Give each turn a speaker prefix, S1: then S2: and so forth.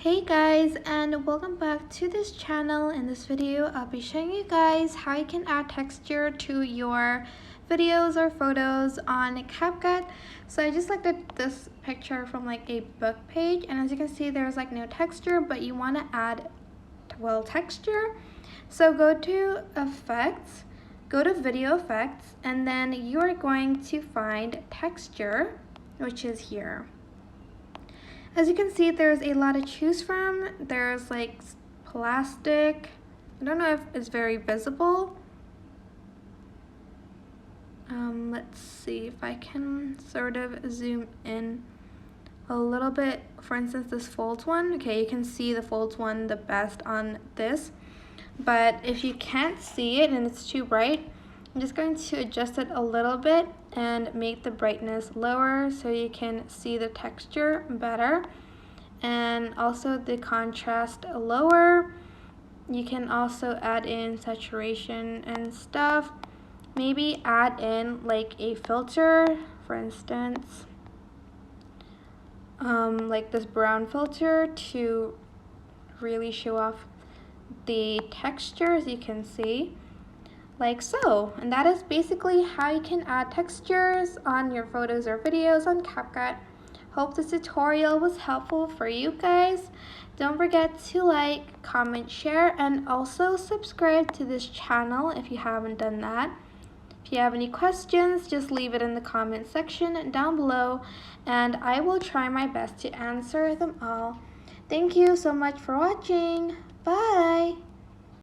S1: Hey guys, and welcome back to this channel. In this video I'll be showing you guys how you can add texture to your videos or photos on CapCut. So I just looked at this picture from like a book page, and as you can see there's like no texture, but you want to add texture. So go to effects, go to video effects, and then you're going to find texture, which is here. As you can see, there's a lot to choose from. There's like plastic. I don't know if it's very visible. Let's see if I can sort of zoom in a little bit. For instance, this folds one. Okay, you can see the folds one the best on this. But if you can't see it and it's too bright, I'm just going to adjust it a little bit and make the brightness lower so you can see the texture better, and also the contrast lower. You can also add in saturation and stuff. Maybe add in like a filter, for instance, like this brown filter to really show off the texture, as you can see, like so. And that is basically how you can add textures on your photos or videos on CapCut. Hope this tutorial was helpful for you guys. Don't forget to like, comment, share, and also subscribe to this channel if you haven't done that. If you have any questions, just leave it in the comment section down below, and I will try my best to answer them all. Thank you so much for watching. Bye!